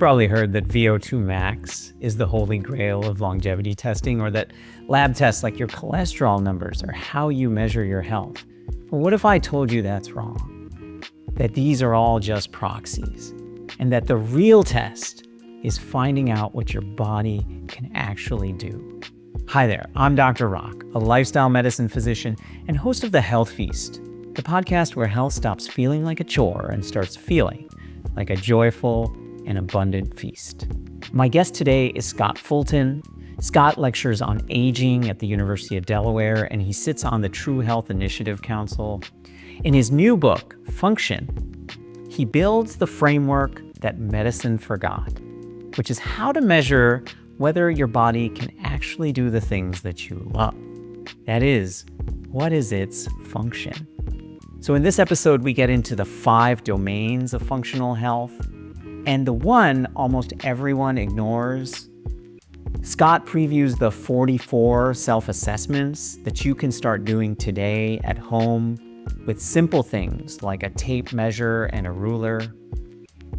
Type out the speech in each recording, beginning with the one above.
probably heard that VO2 max is the holy grail of longevity testing, or that lab tests like your cholesterol numbers are how you measure your health. Well, what if I told you that's wrong? That these are all just proxies, and that the real test is finding out what your body can actually do. Hi there, I'm Dr. Rock, a lifestyle medicine physician and host of The Health Feast, the podcast where health stops feeling like a chore and starts feeling like a joyful and abundant feast. My guest today is Scott Fulton. Scott lectures on aging at the University of Delaware, and he sits on the True Health Initiative Council. In his new book, Function, he builds the framework that medicine forgot, which is how to measure whether your body can actually do the things that you love. That is, what is its function? So in this episode, we get into the 5 domains of functional health, and the one almost everyone ignores. Scott previews the 44 self-assessments that you can start doing today at home with simple things like a tape measure and a ruler.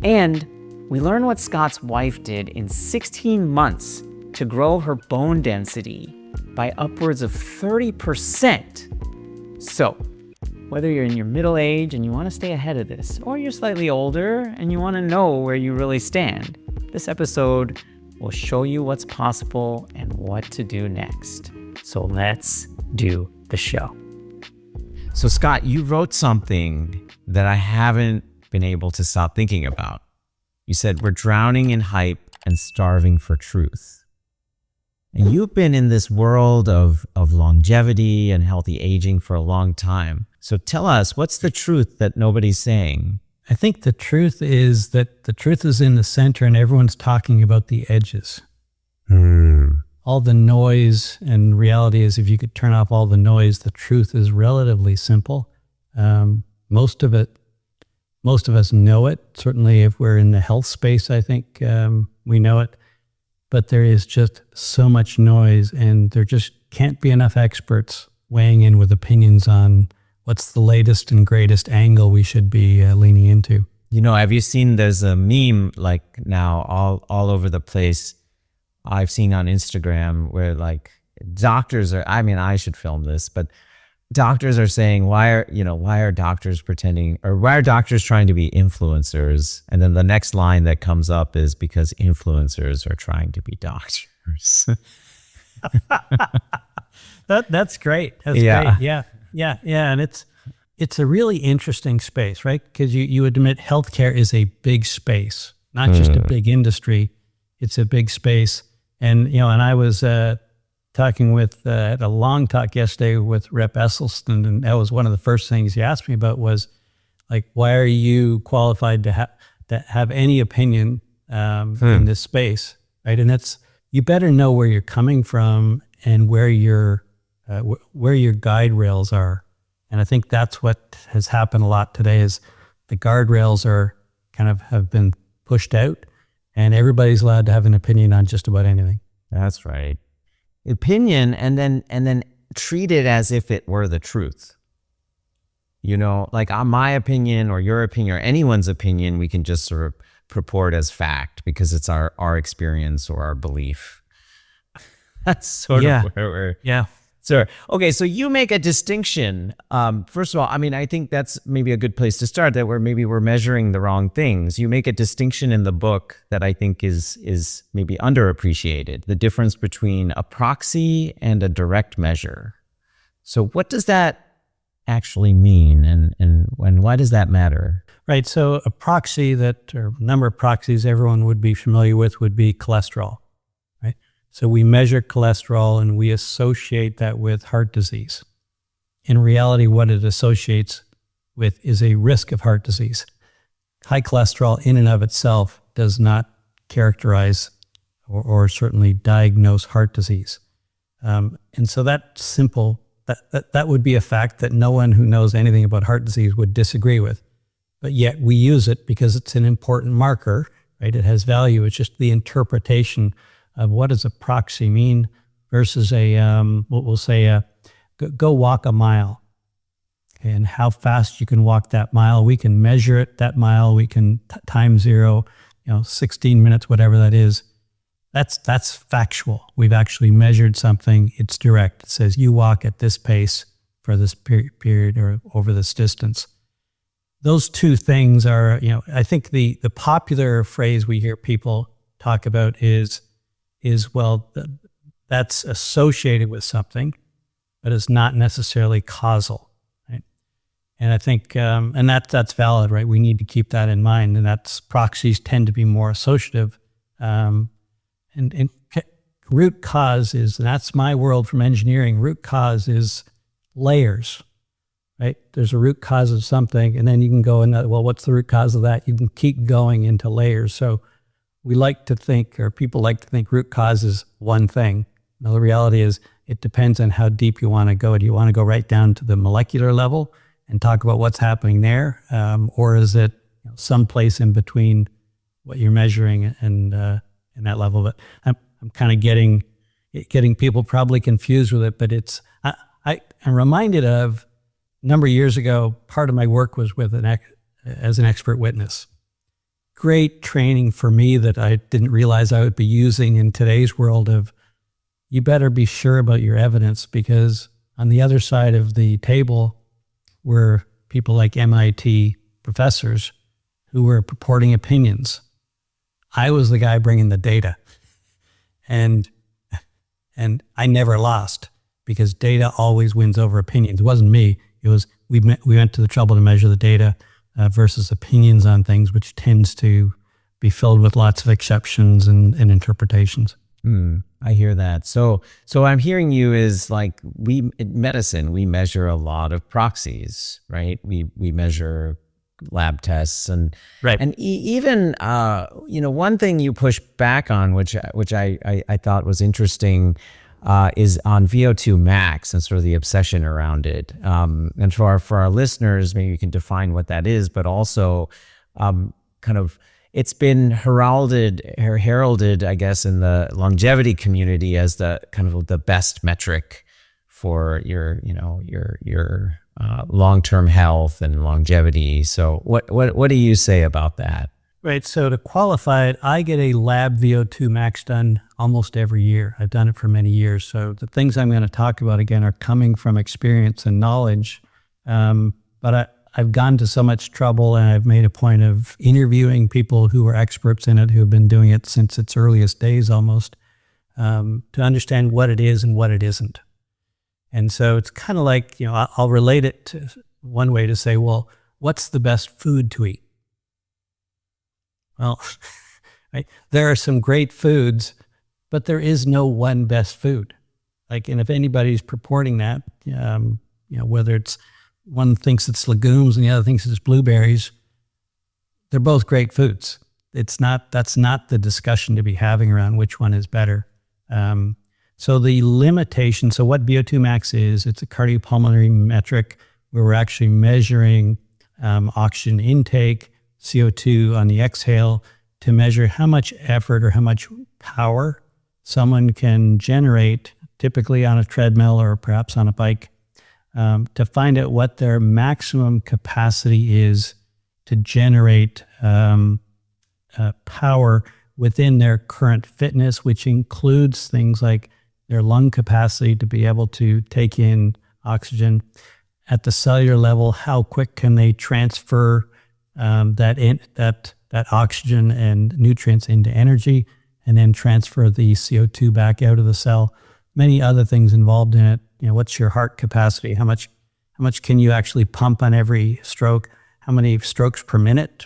And we learn what Scott's wife did in 16 months to grow her bone density by upwards of 30%. So, whether you're in your middle age and you want to stay ahead of this, or you're slightly older and you want to know where you really stand, this episode will show you what's possible and what to do next. So let's do the show. So Scott, you wrote something that I haven't been able to stop thinking about. You said, we're drowning in hype and starving for truth. And you've been in this world of longevity and healthy aging for a long time. So tell us, what's the truth that nobody's saying? I think the truth is that the truth is in the center and everyone's talking about the edges. All the noise, and reality is if you could turn off all the noise, the truth is relatively simple. Most of us know it. Certainly if we're in the health space, I think we know it. But there is just so much noise, and there just can't be enough experts weighing in with opinions on what's the latest and greatest angle we should be leaning into. You know, have you seen, there's a meme like now all over the place I've seen on Instagram where like doctors are, I mean, I should film this, but doctors are saying, why are doctors pretending, or why are doctors trying to be influencers? And then the next line that comes up is because influencers are trying to be doctors. That's great. That's great. Yeah. And it's a really interesting space, right? Because you admit healthcare is a big space, not just a big industry. It's a big space. And, and I was talking with, had a long talk yesterday with Rep. Esselstyn, and that was one of the first things he asked me about was, like, why are you qualified to have any opinion in this space, right? And you better know where you're coming from and where your guide rails are. And I think that's what has happened a lot today is the guardrails are have been pushed out, and everybody's allowed to have an opinion on just about anything. That's right. Opinion, and then treat it as if it were the truth. Like on my opinion or your opinion or anyone's opinion, we can just sort of purport as fact because it's our experience or our belief. That's sort of where we're... Yeah. So, okay, so you make a distinction. First of all, I mean, I think that's maybe a good place to start, that we're measuring the wrong things. You make a distinction in the book that I think is maybe underappreciated, the difference between a proxy and a direct measure. So what does that actually mean, and why does that matter? Right, so a proxy or a number of proxies everyone would be familiar with would be cholesterol, right? So we measure cholesterol and we associate that with heart disease. In reality, what it associates with is a risk of heart disease. High cholesterol in and of itself does not characterize or certainly diagnose heart disease. And so that's simple. That would be a fact that no one who knows anything about heart disease would disagree with. But yet we use it because it's an important marker, right? It has value. It's just the interpretation of what does a proxy mean versus what we'll say, go walk a mile. Okay, and how fast you can walk that mile. We can measure it, that mile. We can time zero. 16 minutes, whatever that is, that's factual. We've actually measured something. It's direct. It says you walk at this pace for this period or over this distance. Those two things are, I think the popular phrase we hear people talk about is well, that's associated with something, but it's not necessarily causal, right? And I think, and that's valid, right? We need to keep that in mind, and proxies tend to be more associative. And root cause is, and that's my world from engineering, root cause is layers, right? There's a root cause of something, and then you can go and, well, what's the root cause of that? You can keep going into layers. So we like to think, or people like to think, root cause is one thing. Now, the reality is it depends on how deep you want to go. Do you want to go right down to the molecular level and talk about what's happening there? Or is it someplace in between what you're measuring and that level? But I'm kind of getting people probably confused with it, but I'm reminded of a number of years ago, part of my work was with as an expert witness. Great training for me that I didn't realize I would be using in today's world of, you better be sure about your evidence, because on the other side of the table were people like MIT professors who were purporting opinions. I was the guy bringing the data, and I never lost, because data always wins over opinions. It wasn't me. It was we went to the trouble to measure the data versus opinions on things, which tends to be filled with lots of exceptions and interpretations. I hear that. So I'm hearing you is like, in medicine, we measure a lot of proxies, right? We measure lab tests and right. And even one thing you push back on, which I thought was interesting, is on VO2 max and sort of the obsession around it. And for our listeners, maybe you can define what that is, but also kind of, it's been heralded, I guess, in the longevity community as the kind of the best metric for your long-term health and longevity. So what do you say about that? Right. So to qualify it, I get a lab VO2 max done almost every year. I've done it for many years. So the things I'm going to talk about, again, are coming from experience and knowledge. But I've gone to so much trouble, and I've made a point of interviewing people who are experts in it, who have been doing it since its earliest days almost, to understand what it is and what it isn't. And so it's kind of like, I'll relate it to one way to say, well, what's the best food to eat? Well, right, there are some great foods, but there is no one best food. And if anybody's purporting that, whether it's one thinks it's legumes and the other thinks it's blueberries, they're both great foods. That's not the discussion to be having around which one is better. So the limitation, so what VO2 max is, it's a cardiopulmonary metric where we're actually measuring oxygen intake, CO2 on the exhale, to measure how much effort or how much power someone can generate, typically on a treadmill or perhaps on a bike, to find out what their maximum capacity is to generate power within their current fitness, which includes things like their lung capacity to be able to take in oxygen. At the cellular level, how quick can they transfer that oxygen and nutrients into energy, and then transfer the CO2 back out of the cell. Many other things involved in it. What's your heart capacity? How much can you actually pump on every stroke? How many strokes per minute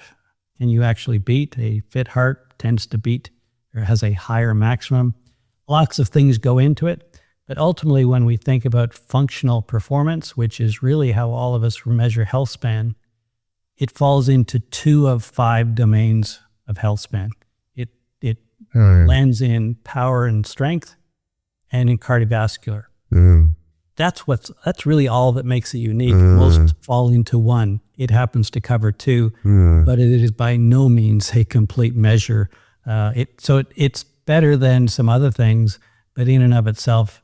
can you actually beat? A fit heart tends to beat or has a higher maximum. Lots of things go into it. But ultimately, when we think about functional performance, which is really how all of us measure health span, it falls into 2 of 5 domains of health span. It lands in power and strength and in cardiovascular. That's really all that makes it unique. Most fall into 1. It happens to cover 2, but it is by no means a complete measure. It's better than some other things, but in and of itself,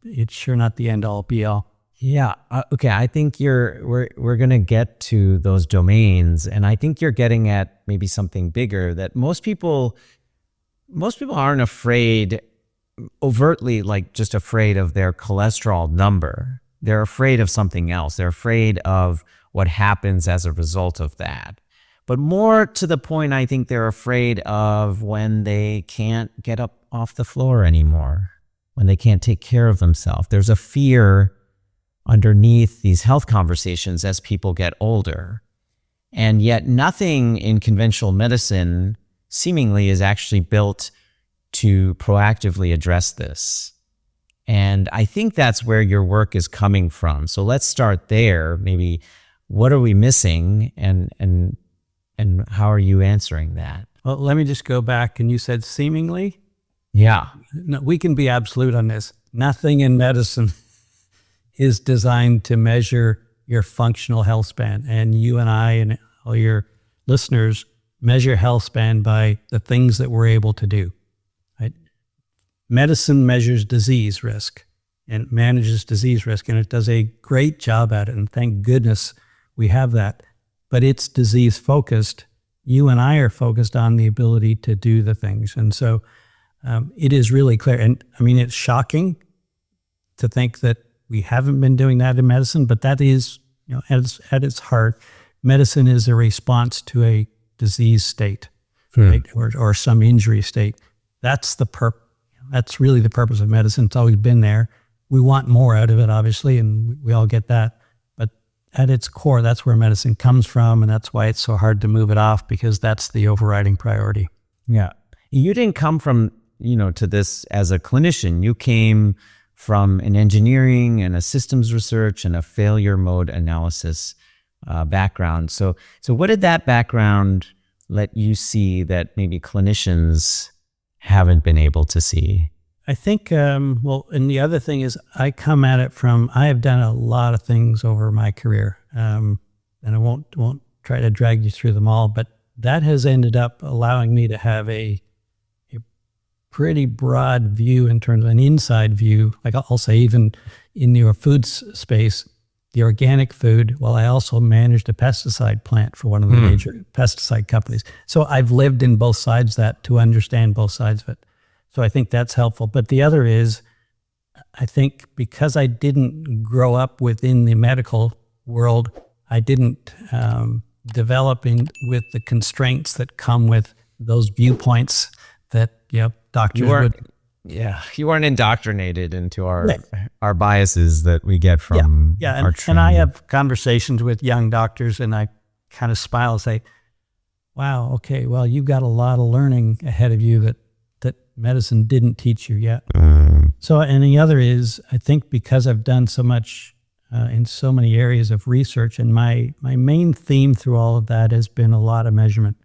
it's sure not the end all be all. Yeah. Okay. I think we're gonna get to those domains, and I think you're getting at maybe something bigger that most people aren't afraid overtly, like just afraid of their cholesterol number. They're afraid of something else. They're afraid of what happens as a result of that. But more to the point, I think they're afraid of when they can't get up off the floor anymore, when they can't take care of themselves. There's a fear underneath these health conversations as people get older. And yet nothing in conventional medicine seemingly is actually built to proactively address this. And I think that's where your work is coming from. So let's start there. Maybe what are we missing, and how are you answering that? Well, let me just go back. And you said seemingly? Yeah. No, we can be absolute on this. Nothing in medicine is designed to measure your functional health span. And you and I and all your listeners measure health span by the things that we're able to do. Right? Medicine measures disease risk and manages disease risk, and it does a great job at it. And thank goodness we have that. But it's disease focused. You and I are focused on the ability to do the things. And so it is really clear. And I mean, it's shocking to think that we haven't been doing that in medicine, but that is, at its heart, medicine is a response to a disease state, right? Or some injury state. That's that's really the purpose of medicine. It's always been there. We want more out of it, obviously, and we all get that. But at its core, that's where medicine comes from, and that's why it's so hard to move it off, because that's the overriding priority. Yeah. You didn't come from, to this as a clinician. You came from an engineering and a systems research and a failure mode analysis background. So what did that background let you see that maybe clinicians haven't been able to see? I think, and the other thing is I come at it I have done a lot of things over my career, and I won't try to drag you through them all, but that has ended up allowing me to have a pretty broad view in terms of an inside view. Like I'll say, even in your food space, the organic food, well, I also managed a pesticide plant for one of the major pesticide companies. So I've lived in both sides of that to understand both sides of it. So I think that's helpful. But the other is, I think because I didn't grow up within the medical world, I didn't develop with the constraints that come with those viewpoints that doctors would. Yeah, you weren't indoctrinated into our biases that we get from our training. And I have conversations with young doctors, and I kind of smile and say, wow, okay, well, you've got a lot of learning ahead of you that medicine didn't teach you yet. So, and the other is, I think because I've done so much in so many areas of research, and my main theme through all of that has been a lot of measurement.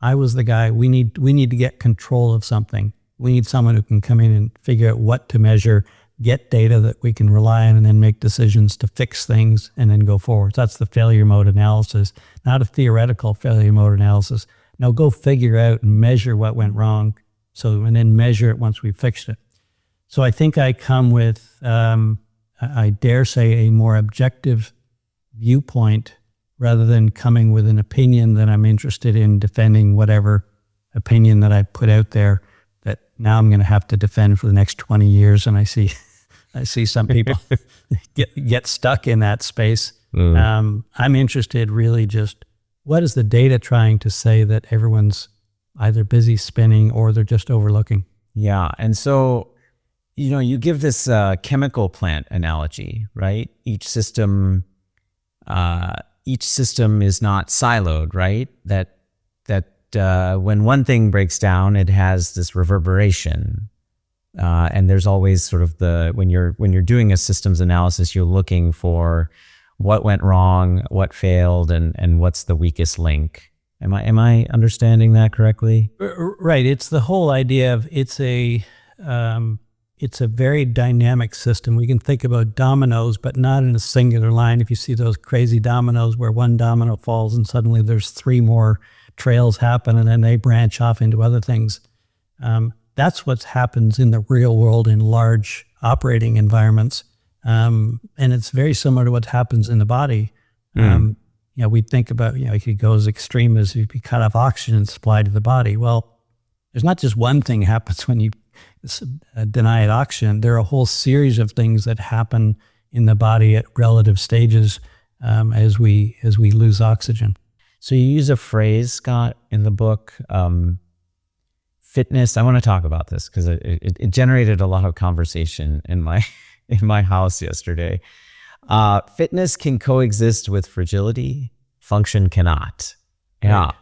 I was the guy, we need to get control of something. We need someone who can come in and figure out what to measure, get data that we can rely on, and then make decisions to fix things and then go forward. So that's the failure mode analysis, not a theoretical failure mode analysis. Now go figure out and measure what went wrong, and then measure it once we fixed it. So I think I come with, I dare say, a more objective viewpoint rather than coming with an opinion that I'm interested in defending whatever opinion that I put out there that now I'm going to have to defend for the next 20 years. And I see some people get stuck in that space. I'm interested really just, what is the data trying to say that everyone's either busy spinning or they're just overlooking? Yeah. And so, you give this chemical plant analogy, right? Each system is not siloed, right? That when one thing breaks down, it has this reverberation, and there's always sort of when you're doing a systems analysis, you're looking for what went wrong, what failed, and what's the weakest link. Am I understanding that correctly? Right. It's the whole idea of it's a very dynamic system. We can think about dominoes, but not in a singular line. If you see those crazy dominoes where one domino falls and suddenly there's three more trails happen and then they branch off into other things. That's what happens in the real world in large operating environments. And it's very similar to what happens in the body. We think about, it could go as extreme as if you cut off oxygen supply to the body. Well, there's not just one thing happens when you deny it oxygen. There are a whole series of things that happen in the body at relative stages as we lose oxygen. So you use a phrase, Scott, in the book, fitness. I want to talk about this because it generated a lot of conversation in my house yesterday. Fitness can coexist with fragility. Function cannot. Yeah. Right.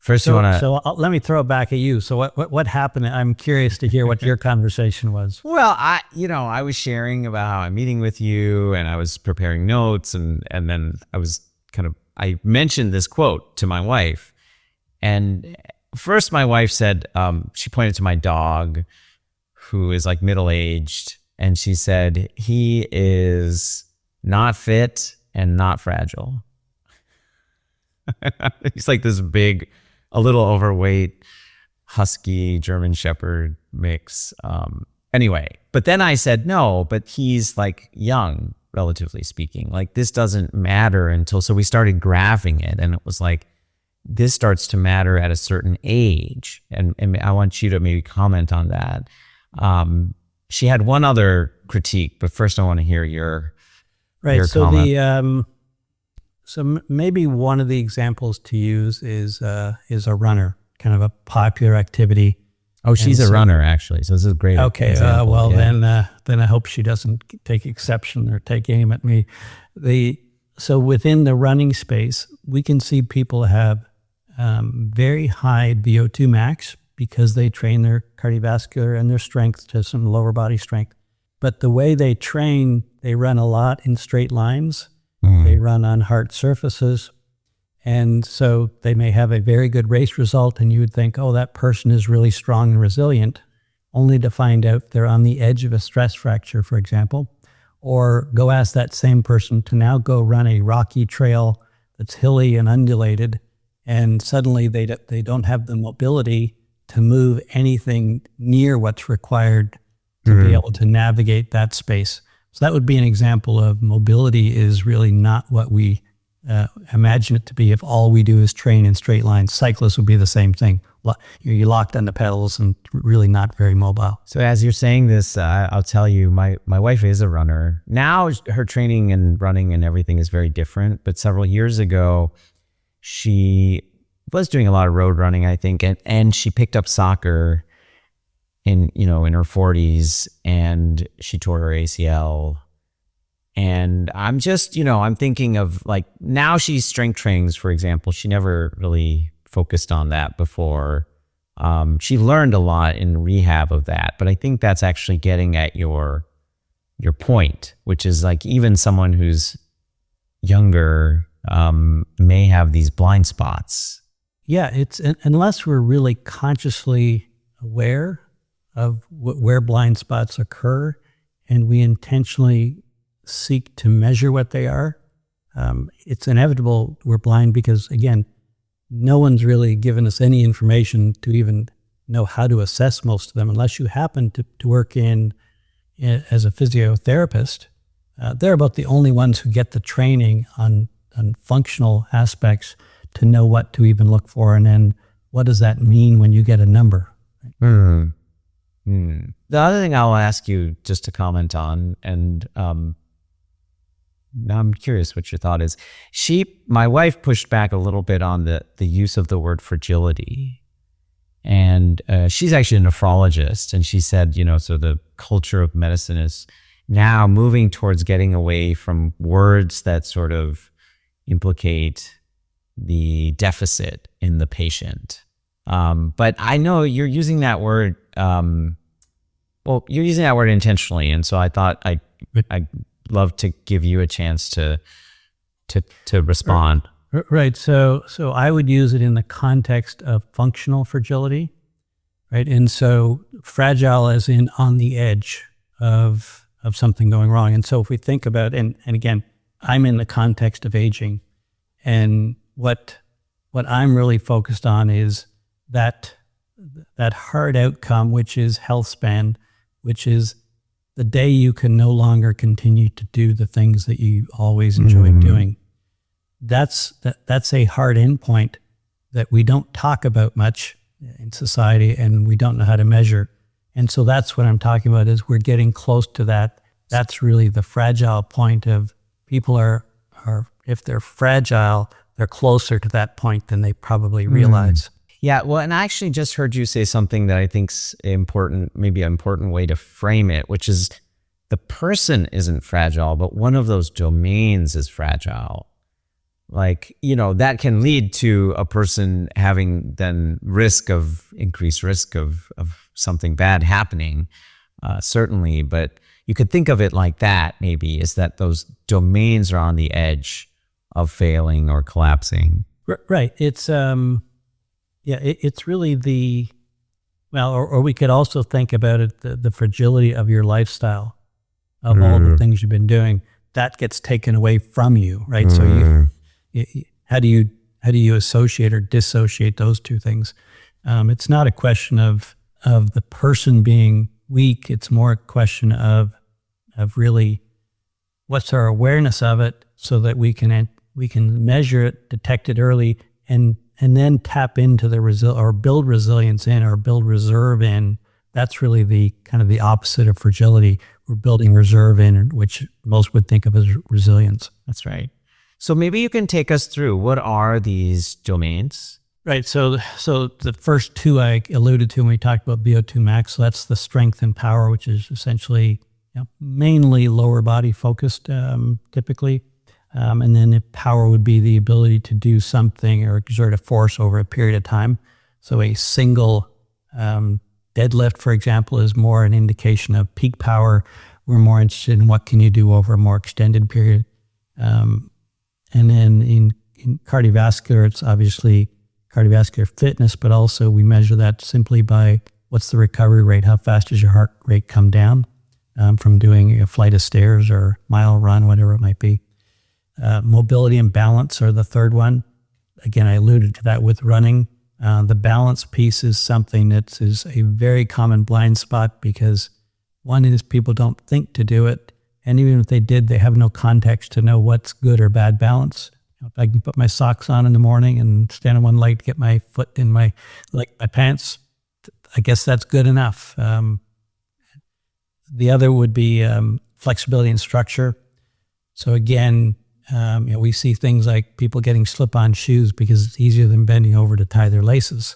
First, let me throw it back at you. So what happened? I'm curious to hear what your conversation was. Well, I was sharing about how I'm meeting with you, and I was preparing notes, and then I mentioned this quote to my wife, and first my wife said, she pointed to my dog, who is like middle-aged, and she said, he is not fit and not fragile. He's like this big, a little overweight, husky German Shepherd mix. Anyway, but then I said, no, but he's like young, relatively speaking. Like this doesn't matter until, so we started graphing it, and it was like, this starts to matter at a certain age. And I want you to maybe comment on that. She had one other critique, but first I want to hear your comment. So maybe one of the examples to use is a runner, kind of a popular activity. Oh, she's a runner, actually. So this is a great. Okay. Example. Then I hope she doesn't take exception or take aim at me. So within the running space, we can see people have very high VO2 max because they train their cardiovascular and their strength to some lower body strength. But the way they train, they run a lot in straight lines. They run on hard surfaces. And so they may have a very good race result, and you would think, oh, that person is really strong and resilient, only to find out they're on the edge of a stress fracture, for example. Or go ask that same person to now go run a rocky trail that's hilly and undulated, and suddenly they don't have the mobility to move anything near what's required to be able to navigate that space. So that would be an example of mobility is really not what we imagine it to be if all we do is train in straight lines. Cyclists would be the same thing. You're locked on the pedals and really not very mobile. So as you're saying this, I'll tell you, my wife is a runner. Now her training and running and everything is very different. But several years ago, she was doing a lot of road running, I think, and she picked up soccer in her 40s, and she tore her ACL. And I'm just, I'm thinking of like, now she strength trains, for example. She never really focused on that before. She learned a lot in rehab of that, but I think that's actually getting at your point, which is like even someone who's younger may have these blind spots. Yeah, it's unless we're really consciously aware of where blind spots occur, and we intentionally seek to measure what they are, it's inevitable we're blind because, again, no one's really given us any information to even know how to assess most of them unless you happen to work as a physiotherapist. They're about the only ones who get the training on functional aspects to know what to even look for, and then what does that mean when you get a number. The other thing I'll ask you just to comment on, and now I'm curious what your thought is. My wife pushed back a little bit on the use of the word fragility. And she's actually a nephrologist. And she said, so the culture of medicine is now moving towards getting away from words that sort of implicate the deficit in the patient. But I know you're using that word, you're using that word intentionally. And so I thought I'd love to give you a chance to respond. Right. So I would use it in the context of functional fragility, right? And so fragile as in on the edge of something going wrong. And so if we think about, and again, I'm in the context of aging, and what I'm really focused on is that hard outcome, which is health span, which is the day you can no longer continue to do the things that you always enjoyed doing. That's a hard endpoint that we don't talk about much in society, and we don't know how to measure. And so that's what I'm talking about, is we're getting close to that. That's really the fragile point of people are if they're fragile, they're closer to that point than they probably realize. Yeah, well, and I actually just heard you say something that I think's important, maybe an important way to frame it, which is the person isn't fragile, but one of those domains is fragile. Like, that can lead to a person having then increased risk of something bad happening, certainly. But you could think of it like that, maybe, is that those domains are on the edge of failing or collapsing. Right. It's, it's really or we could also think about it, the fragility of your lifestyle, of all the things you've been doing, that gets taken away from you, right? So how do you associate or dissociate those two things? It's not a question of the person being weak. It's more a question of really what's our awareness of it, so that we can measure it, detect it early, and then tap into or build resilience in, or build reserve in. That's really the kind of the opposite of fragility. We're building reserve in, which most would think of as resilience. That's right. So maybe you can take us through, what are these domains? Right. So the first two I alluded to when we talked about VO2 max. So that's the strength and power, which is essentially mainly lower body focused, typically. And then the power would be the ability to do something or exert a force over a period of time. So a single deadlift, for example, is more an indication of peak power. We're more interested in what can you do over a more extended period. And then in cardiovascular, it's obviously cardiovascular fitness, but also we measure that simply by what's the recovery rate, how fast does your heart rate come down from doing a flight of stairs or mile run, whatever it might be. Mobility and balance are the third one. Again, I alluded to that with running. The balance piece is something that is a very common blind spot, because one is people don't think to do it. And even if they did, they have no context to know what's good or bad balance. If I can put my socks on in the morning and stand on one leg to get my foot in my pants, I guess that's good enough. The other would be flexibility and structure. So again, we see things like people getting slip-on shoes because it's easier than bending over to tie their laces,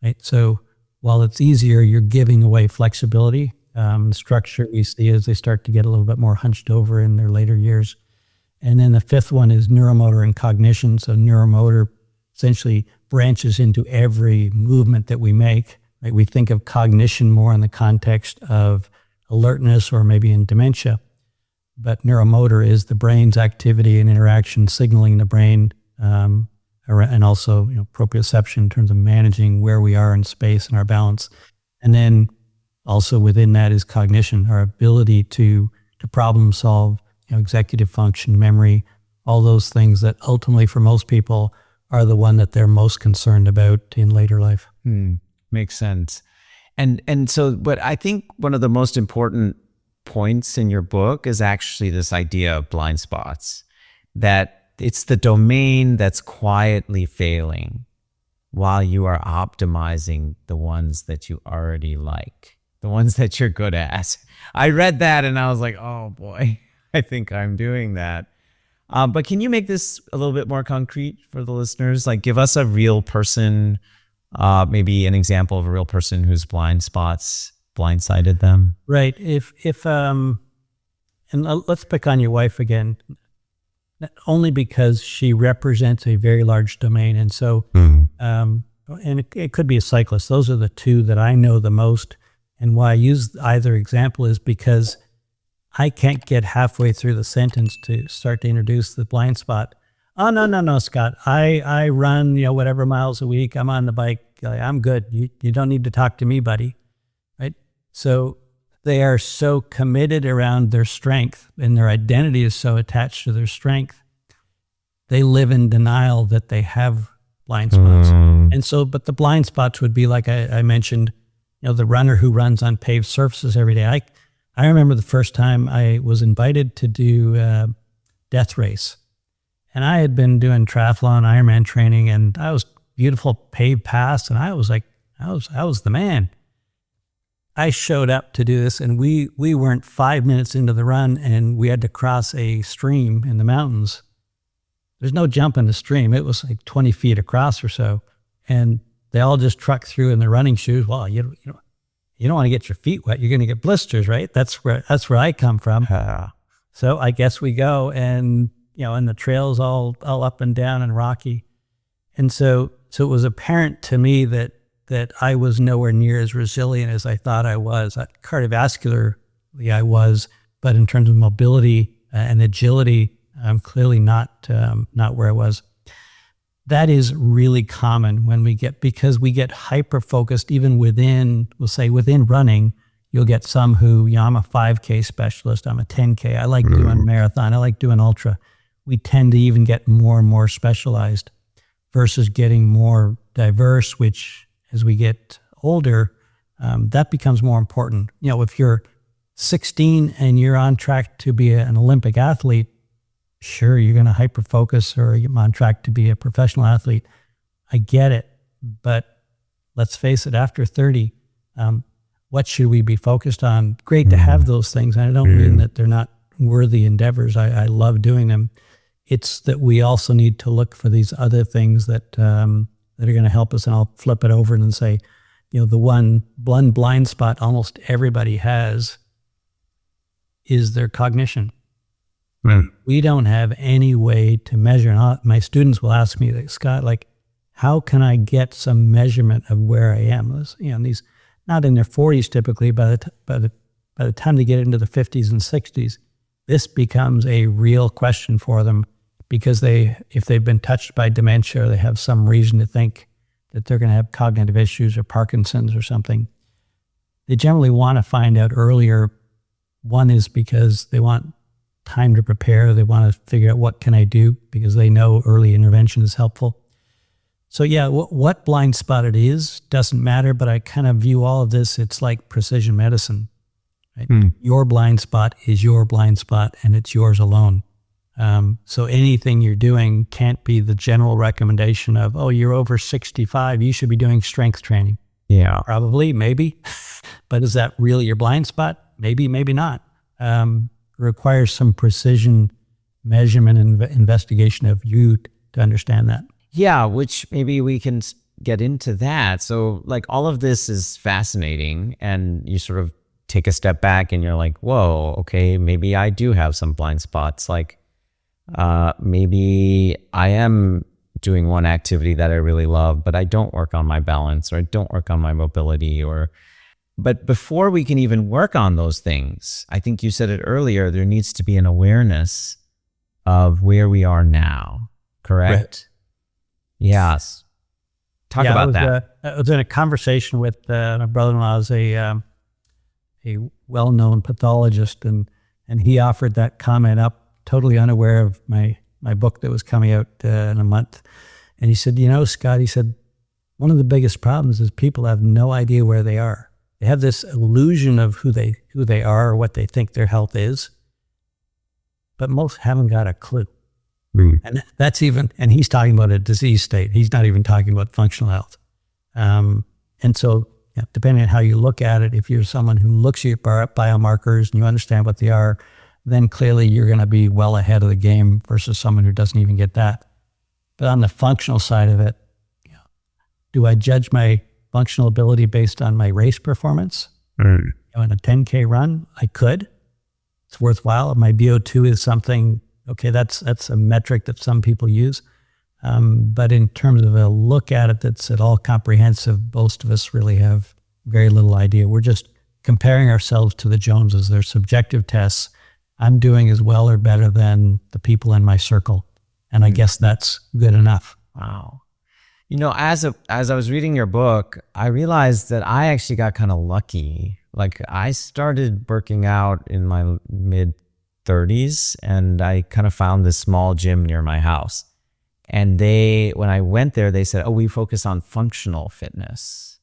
right? So while it's easier, you're giving away flexibility. Structure we see as they start to get a little bit more hunched over in their later years. And then the fifth one is neuromotor and cognition. So neuromotor essentially branches into every movement that we make, right? We think of cognition more in the context of alertness or maybe in dementia. But neuromotor is the brain's activity and interaction signaling the brain, and also proprioception in terms of managing where we are in space and our balance. And then also within that is cognition, our ability to problem solve, executive function, memory, all those things that ultimately for most people are the one that they're most concerned about in later life. Makes sense. And so, but I think one of the most important points in your book is actually this idea of blind spots, that it's the domain that's quietly failing while you are optimizing the ones that you already like, the ones that you're good at. I read that and I was like, oh boy, I think I'm doing that. But can you make this a little bit more concrete for the listeners? Like, give us a real person, maybe an example of a real person whose blind spots blindsided them. Right. And let's pick on your wife again, only because she represents a very large domain. And so, and it could be a cyclist. Those are the two that I know the most. And why I use either example is because I can't get halfway through the sentence to start to introduce the blind spot. Oh, no, Scott. I run, whatever miles a week. I'm on the bike. I'm good. You don't need to talk to me, buddy. Right? So they are so committed around their strength, and their identity is so attached to their strength. They live in denial that they have blind spots. And so, but the blind spots would be like I mentioned, the runner who runs on paved surfaces every day. I remember the first time I was invited to do a death race. And I had been doing triathlon, Ironman training, and I was beautiful paved paths, and I was like, I was the man. I showed up to do this, and we weren't 5 minutes into the run, and we had to cross a stream in the mountains. There's no jump in the stream. It was like 20 feet across or so. And they all just trucked through in their running shoes. Well, you don't want to get your feet wet. You're going to get blisters, right? That's where I come from. So I guess we go, and and the trails all up and down and rocky. And so it was apparent to me that I was nowhere near as resilient as I thought I was. Cardiovascularly I was, but in terms of mobility and agility, I'm clearly not where I was. That is really common because we get hyper-focused even within running. You'll get some who, I'm a 5K specialist, I'm a 10K, I like doing marathon, I like doing ultra. We tend to even get more and more specialized versus getting more diverse, which as we get older, that becomes more important. If you're 16 and you're on track to be an Olympic athlete, sure, you're going to hyper-focus, or you're on track to be a professional athlete. I get it. But let's face it, after 30, what should we be focused on? Great to have those things. And I don't mean that they're not worthy endeavors. I love doing them. It's that we also need to look for these other things that are going to help us. And I'll flip it over and say, the one blind spot almost everybody has is their cognition. We don't have any way to measure. And my students will ask me, Scott, how can I get some measurement of where I am? These not in their 40s typically. By the time they get into the 50s and 60s, this becomes a real question for them, because if they've been touched by dementia, or they have some reason to think that they're going to have cognitive issues or Parkinson's or something, they generally want to find out earlier. One is because they want time to prepare. They want to figure out, what can I do? Because they know early intervention is helpful. So what blind spot it is doesn't matter, but I kind of view all of this, it's like precision medicine. Right? Your blind spot is your blind spot, and it's yours alone. So anything you're doing can't be the general recommendation of, you're over 65, you should be doing strength training. Yeah. Probably, maybe. But is that really your blind spot? Maybe, maybe not. Requires some precision measurement and investigation of you to understand that. Yeah, which maybe we can get into that. So all of this is fascinating, and you sort of take a step back and you're like, whoa, okay, maybe I do have some blind spots. Maybe I am doing one activity that I really love, but I don't work on my balance, or I don't work on my mobility, but before we can even work on those things, I think you said it earlier, there needs to be an awareness of where we are now, correct? Right. Yes. Talk about that. I was in a conversation with my brother-in-law, is a well-known pathologist, and he offered that comment up, totally unaware of my book that was coming out in a month. And he said, Scott, he said, one of the biggest problems is people have no idea where they are. They have this illusion of who they are, or what they think their health is, but most haven't got a clue. And that's and he's talking about a disease state. He's not even talking about functional health. And so, depending on how you look at it, if you're someone who looks at biomarkers and you understand what they are, then clearly you're going to be well ahead of the game versus someone who doesn't even get that. But on the functional side of it, do I judge my functional ability based on my race performance? In a 10K run, I could. It's worthwhile. My VO2 is something, okay, that's a metric that some people use. But in terms of a look at it that's at all comprehensive, most of us really have very little idea. We're just comparing ourselves to the Joneses. They're subjective tests. I'm doing as well or better than the people in my circle. And I guess that's good enough. Wow. As I was reading your book, I realized that I actually got kind of lucky. I started working out in my mid 30s, and I kind of found this small gym near my house. And when I went there, they said, we focus on functional fitness.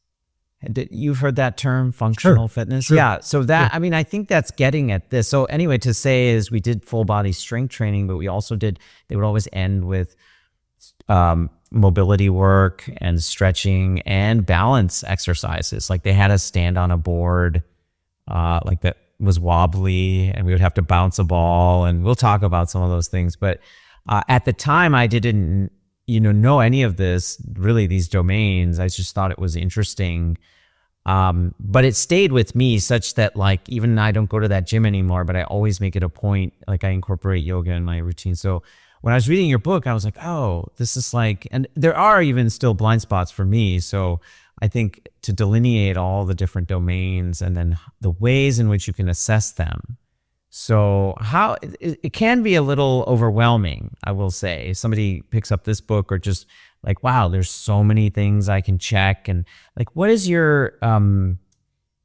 You've heard that term, functional fitness? Sure. Yeah. So I mean, I think that's getting at this. So anyway, to say is we did full body strength training, but we also they would always end with mobility work and stretching and balance exercises. Like they had us stand on a board like that was wobbly, and we would have to bounce a ball, and we'll talk about some of those things. But at the time, I didn't know any of this, really, these domains. I just thought it was interesting. But it stayed with me such that, like, even I don't go to that gym anymore, but I always make it a point, like I incorporate yoga in my routine. So when I was reading your book, I was like, oh, this is like, and there are even still blind spots for me. So I think to delineate all the different domains and then the ways in which you can assess them. So how it can be a little overwhelming, I will say. Somebody picks up this book or just like, wow, there's so many things I can check. And like, what is your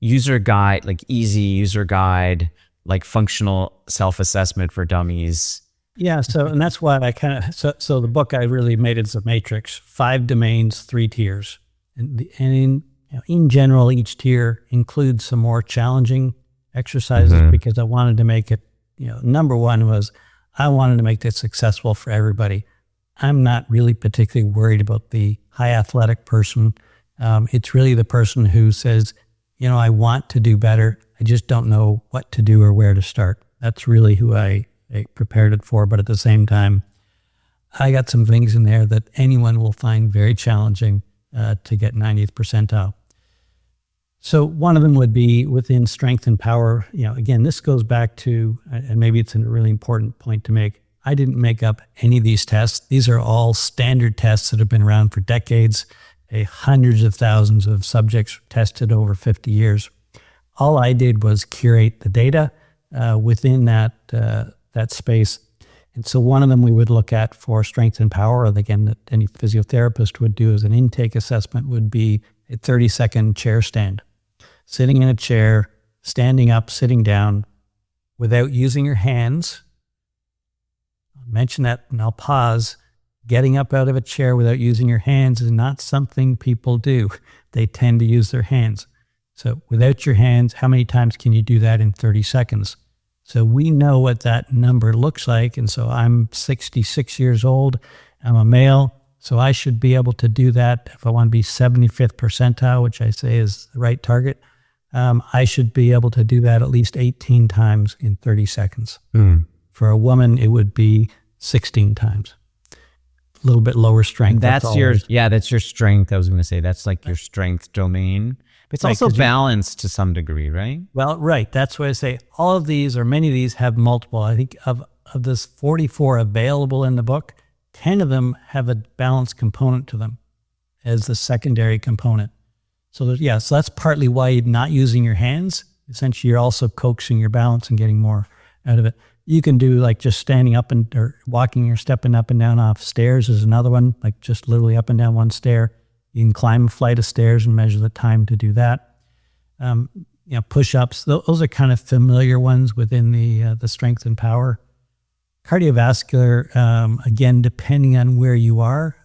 user guide, like easy user guide, like functional self-assessment for dummies? Yeah. So, and that's why I kind of, so the book, I really made it as a matrix, 5 domains, 3 tiers. And in general, each tier includes some more challenging exercises because I wanted to make it, number one was I wanted to make this successful for everybody. I'm not really particularly worried about the high athletic person. It's really the person who says, I want to do better. I just don't know what to do or where to start. That's really who I prepared it for. But at the same time, I got some things in there that anyone will find very challenging to get 90th percentile. So one of them would be within strength and power. Again, this goes back to, and maybe it's a really important point to make, I didn't make up any of these tests. These are all standard tests that have been around for decades, hundreds of thousands of subjects tested over 50 years. All I did was curate the data within that space. And so one of them we would look at for strength and power, again, that any physiotherapist would do as an intake assessment, would be a 30-second chair stand. Sitting in a chair, standing up, sitting down, without using your hands. I'll mention that and I'll pause. Getting up out of a chair without using your hands is not something people do. They tend to use their hands. So without your hands, how many times can you do that in 30 seconds? So we know what that number looks like. And so I'm 66 years old. I'm a male. So I should be able to do that if I want to be 75th percentile, which I say is the right target. I should be able to do that at least 18 times in 30 seconds. For a woman, it would be 16 times. A little bit lower strength. That's your strength. I was going to say that's like your strength domain. But it's also balanced to some degree, right? Well, right. That's why I say all of these or many of these have multiple. I think of this 44 available in the book, 10 of them have a balance component to them as the secondary component. So so that's partly why you're not using your hands. Essentially, you're also coaxing your balance and getting more out of it. You can do like just standing up or walking or stepping up and down off stairs is another one, like just literally up and down one stair. You can climb a flight of stairs and measure the time to do that. Push-ups, those are kind of familiar ones within the strength and power. Cardiovascular, again, depending on where you are,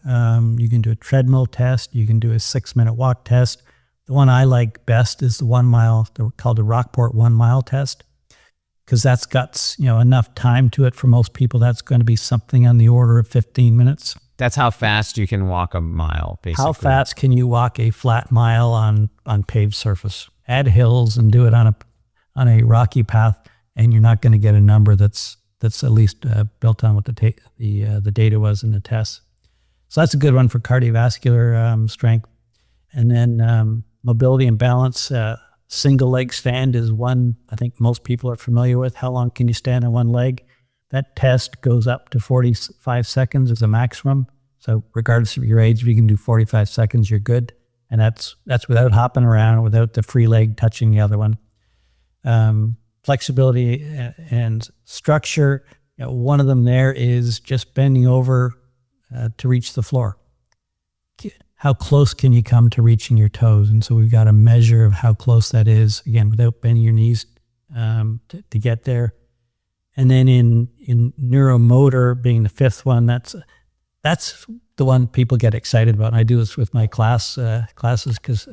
you can do a treadmill test, you can do a 6-minute walk test. The one I like best is the 1 mile, called the Rockport 1 mile test, because that's got enough time to it. For most people, that's going to be something on the order of 15 minutes. That's how fast you can walk a mile, basically. How fast can you walk a flat mile on paved surface? Add hills and do it on a rocky path, and you're not going to get a number that's at least built on what the data was in the tests. So that's a good one for cardiovascular strength. And then mobility and balance, single leg stand is one I think most people are familiar with. How long can you stand on one leg? That test goes up to 45 seconds as a maximum. So regardless of your age, if you can do 45 seconds, you're good. And that's without hopping around, without the free leg touching the other one. Flexibility and structure, one of them there is just bending over to reach the floor. How close can you come to reaching your toes? And so we've got a measure of how close that is, again, without bending your knees to get there. And then in neuromotor being the 5th one, that's the one people get excited about. And I do this with my classes because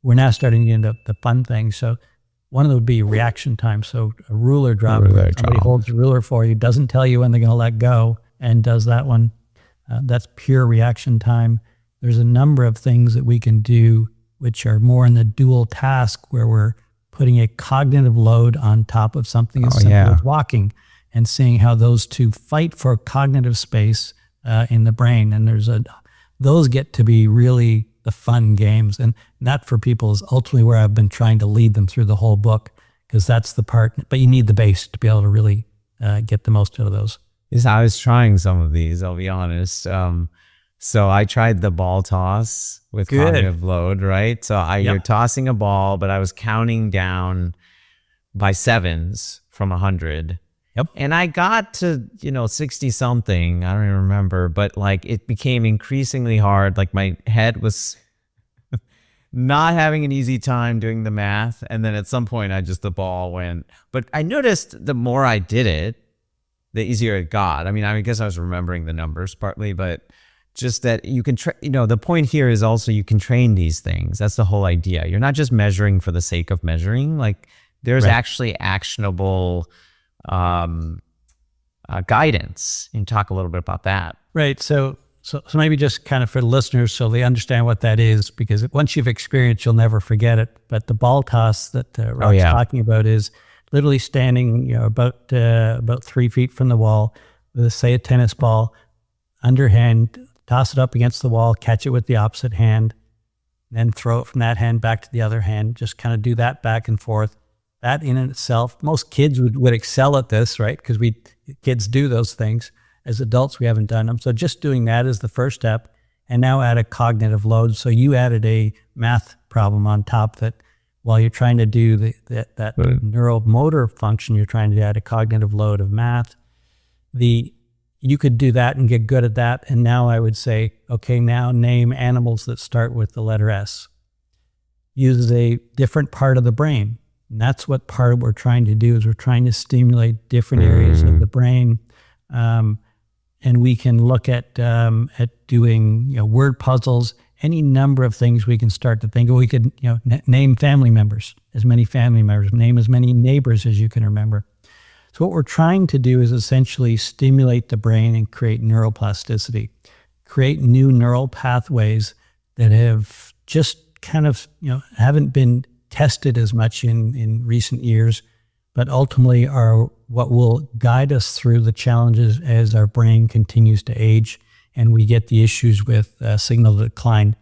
we're now starting to get into the fun things. So one of them would be reaction time. So a ruler drop, where somebody holds a ruler for you, doesn't tell you when they're going to let go, and does that one. That's pure reaction time. There's a number of things that we can do which are more in the dual task, where we're putting a cognitive load on top of something as simple as walking, and seeing how those two fight for cognitive space in the brain. And those get to be really the fun games, and that for people is ultimately where I've been trying to lead them through the whole book, because that's the part, but you need the base to be able to really get the most out of those. I was trying some of these, I'll be honest. So I tried the ball toss with cognitive load, right? So you're tossing a ball, but I was counting down by sevens from 100. Yep. And I got to, 60 something. I don't even remember, but like it became increasingly hard. Like my head was not having an easy time doing the math. And then at some point the ball went, but I noticed the more I did it, the easier it got. I mean, I guess I was remembering the numbers partly, but just that you can, the point here is also you can train these things. That's the whole idea. You're not just measuring for the sake of measuring. Like there's actually actionable guidance. You can talk a little bit about that. Right. So maybe just kind of for the listeners, so they understand what that is, because once you've experienced, you'll never forget it. But the ball toss that Rob's talking about is literally standing, about 3 feet from the wall with, say, a tennis ball, underhand, toss it up against the wall, catch it with the opposite hand, then throw it from that hand back to the other hand. Just kind of do that back and forth. That in itself, most kids would excel at this, right? Because kids do those things. As adults, we haven't done them. So just doing that is the first step. And now add a cognitive load. So you added a math problem on top that while you're trying to do that neuromotor function, you're trying to add a cognitive load of math. You could do that and get good at that. And now I would say, okay, now name animals that start with the letter S. Uses a different part of the brain. And that's what part of what we're trying to do, is we're trying to stimulate different areas of the brain. And we can look at doing word puzzles, any number of things we can start to think of. We could name family members, as many family members, name as many neighbors as you can remember. So what we're trying to do is essentially stimulate the brain and create neuroplasticity, create new neural pathways that have just kind of haven't been tested as much in recent years, but ultimately are what will guide us through the challenges as our brain continues to age and we get the issues with signal decline.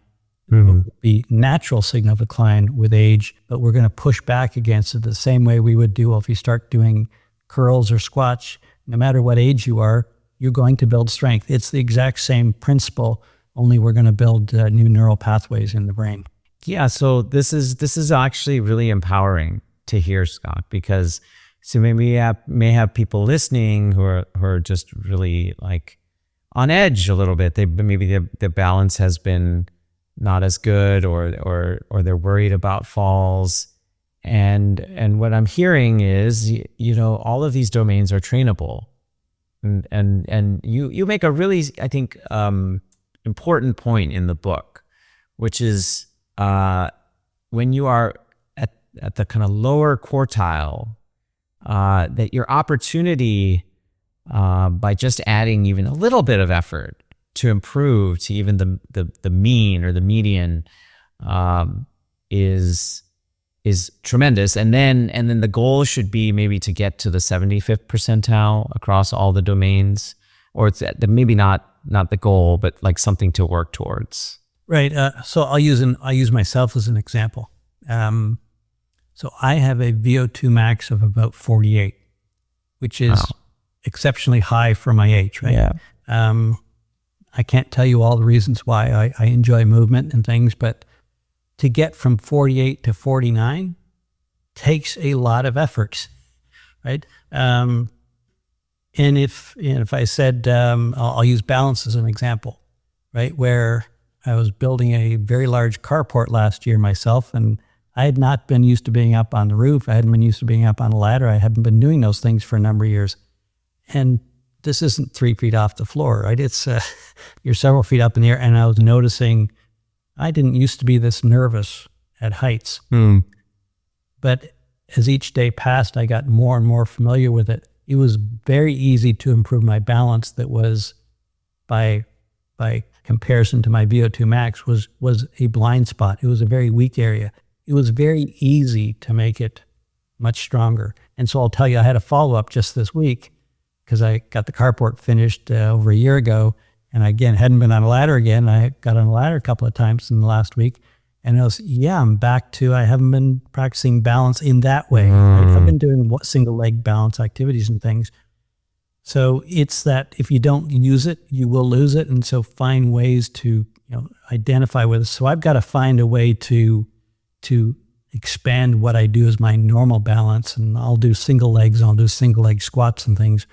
The natural signal decline with age, but we're going to push back against it the same way we would do if you start doing curls or squats. No matter what age you are, you're going to build strength. It's the exact same principle, only we're going to build new neural pathways in the brain. Yeah, so this is actually really empowering to hear, Scott, because so maybe may have people listening who are just really like on edge a little bit. Maybe the balance has been not as good, or they're worried about falls. And what I'm hearing is, all of these domains are trainable. And you make a really, I think, important point in the book, which is when you are at the kind of lower quartile, that your opportunity by just adding even a little bit of effort to improve to even the mean or the median is tremendous. And then the goal should be maybe to get to the 75th percentile across all the domains, or it's maybe not the goal, but like something to work towards. Right. So I'll use myself as an example. So I have a VO2 max of about 48, which is exceptionally high for my age, right? Yeah. I can't tell you all the reasons why I enjoy movement and things, but to get from 48 to 49 takes a lot of effort, right? And if I said, I'll use balance as an example, right? Where I was building a very large carport last year myself, and I had not been used to being up on the roof. I hadn't been used to being up on a ladder. I hadn't been doing those things for a number of years. And this isn't 3 feet off the floor, right? It's you're several feet up in the air. And I was noticing I didn't used to be this nervous at heights. Hmm. But as each day passed, I got more and more familiar with it. It was very easy to improve my balance. That was by comparison to my VO2 max was a blind spot. It was a very weak area. It was very easy to make it much stronger. And so I'll tell you, I had a follow-up just this week because I got the carport finished over a year ago. And again, hadn't been on a ladder again. I got on a ladder a couple of times in the last week. And I was, I'm back to, I haven't been practicing balance in that way. Right? I've been doing single leg balance activities and things. So it's that if you don't use it, you will lose it. And so find ways to, identify with it. So I've got to find a way to expand what I do as my normal balance. And I'll do single legs, I'll do single leg squats and things.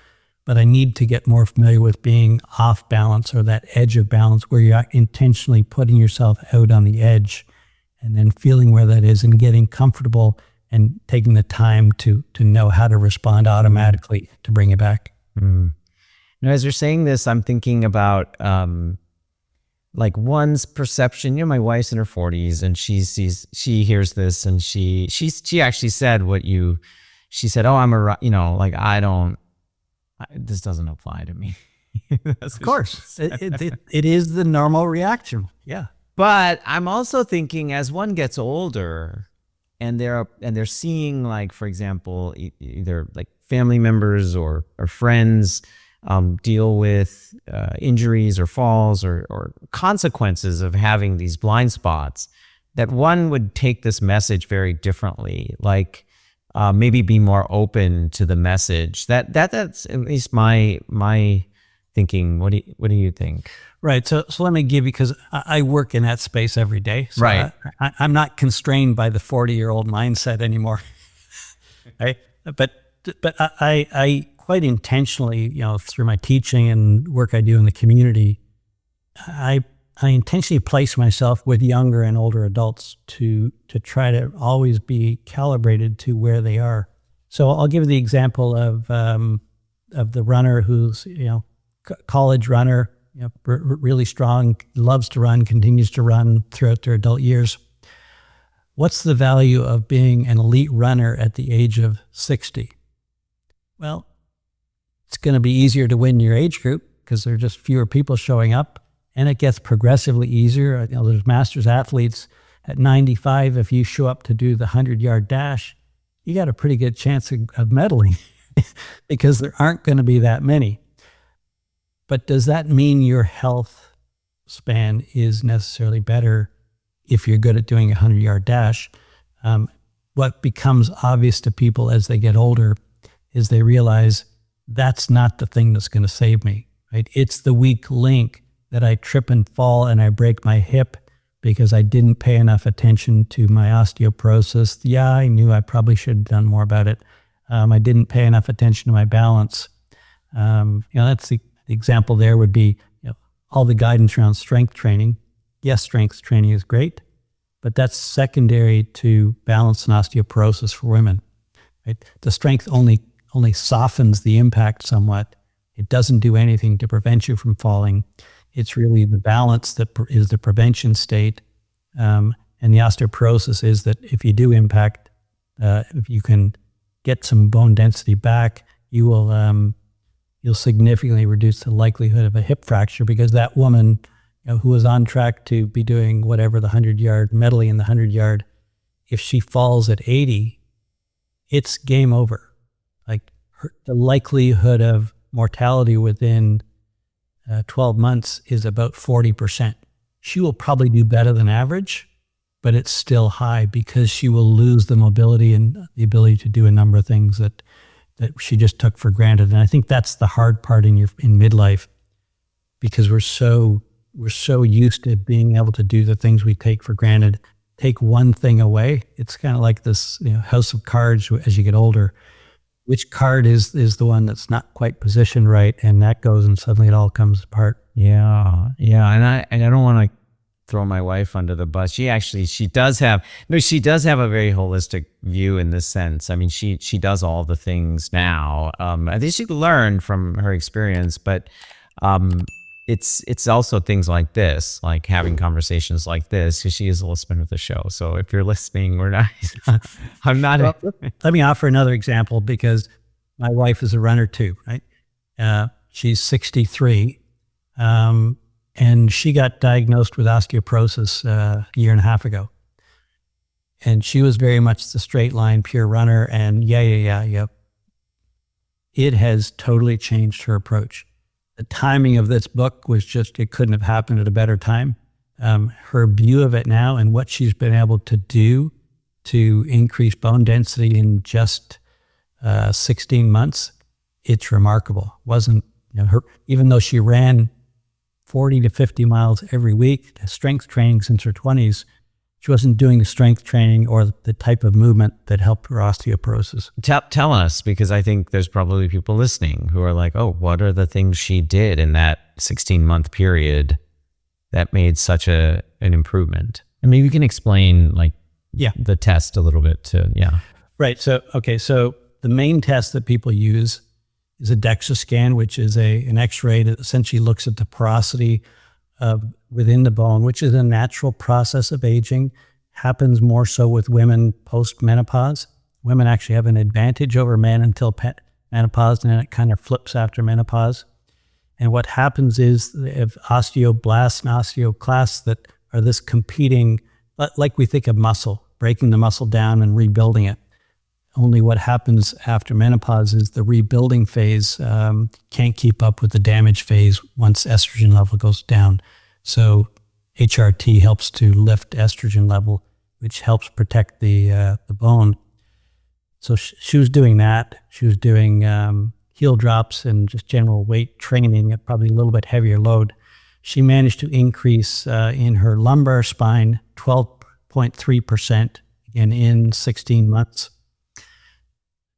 But I need to get more familiar with being off balance, or that edge of balance where you're intentionally putting yourself out on the edge and then feeling where that is and getting comfortable and taking the time to know how to respond automatically to bring it back. Mm. As you're saying this, I'm thinking about like one's perception. My wife's in her 40s and she hears this and she actually said she said, oh, this doesn't apply to me. Of course. It is the normal reaction. Yeah. But I'm also thinking, as one gets older and they're seeing, like, for example, either like family members or friends deal with injuries or falls or consequences of having these blind spots, that one would take this message very differently. Like, maybe be more open to the message. That's at least my thinking. What do you think? Right. So let me give you, because I work in that space every day. So right. I'm not constrained by the 40-year-old mindset anymore. Right. But I quite intentionally, through my teaching and work I do in the community, I intentionally place myself with younger and older adults to try to always be calibrated to where they are. So I'll give you the example of the runner who's, college runner, really strong, loves to run, continues to run throughout their adult years. What's the value of being an elite runner at the age of 60? Well, it's going to be easier to win your age group because there are just fewer people showing up. And it gets progressively easier. There's masters athletes at 95. If you show up to do the 100-yard dash, you got a pretty good chance of medaling because there aren't going to be that many. But does that mean your health span is necessarily better if you're good at doing a 100-yard dash? What becomes obvious to people as they get older is they realize that's not the thing that's going to save me. Right? It's the weak link that I trip and fall and I break my hip because I didn't pay enough attention to my osteoporosis. Yeah, I knew I probably should have done more about it. I didn't pay enough attention to my balance. That's the example there would be all the guidance around strength training. Yes, strength training is great, but that's secondary to balance and osteoporosis for women. Right? The strength only softens the impact somewhat. It doesn't do anything to prevent you from falling. It's really the balance that is the prevention state. And the osteoporosis is that if you do impact, if you can get some bone density back, you'll significantly reduce the likelihood of a hip fracture, because that woman who was on track to be doing whatever the 100-yard, medley in the 100-yard, if she falls at 80, it's game over. Like the likelihood of mortality within 12 months is about 40%. She will probably do better than average, but it's still high because she will lose the mobility and the ability to do a number of things that she just took for granted. And I think that's the hard part in midlife, because we're so used to being able to do the things we take for granted. Take one thing away, it's kind of like this house of cards as you get older. Which card is the one that's not quite positioned right, and that goes and suddenly it all comes apart. Yeah. And I don't want to throw my wife under the bus. She does have a very holistic view in this sense. I mean, she does all the things now. I think she learned from her experience, but it's also things like this, like having conversations like this, because she is a listener of the show. So if you're listening, we're not, I'm not. Well, let me offer another example, because my wife is a runner too, right? She's 63, and she got diagnosed with osteoporosis a year and a half ago. And she was very much the straight line, pure runner. And yep. It has totally changed her approach. The timing of this book was just, it couldn't have happened at a better time. Her view of it now and what she's been able to do to increase bone density in just 16 months, it's remarkable. Wasn't, her, even though she ran 40 to 50 miles every week, strength training since her 20s, she wasn't doing the strength training or the type of movement that helped her osteoporosis. Tell us, because I think there's probably people listening who are like, oh, what are the things she did in that 16-month period that made such an improvement? And maybe you can explain the test a little bit too. Yeah. Right. So the main test that people use is a DEXA scan, which is an X-ray that essentially looks at the porosity within the bone, which is a natural process of aging. Happens more so with women post-menopause. Women actually have an advantage over men until menopause, and then it kind of flips after menopause. And what happens is, if osteoblasts and osteoclasts that are this competing, like we think of muscle, breaking the muscle down and rebuilding it. Only what happens after menopause is the rebuilding phase can't keep up with the damage phase once estrogen level goes down. So HRT helps to lift estrogen level, which helps protect the bone. So she was doing that. She was doing heel drops and just general weight training at probably a little bit heavier load. She managed to increase in her lumbar spine 12.3%, again in 16 months.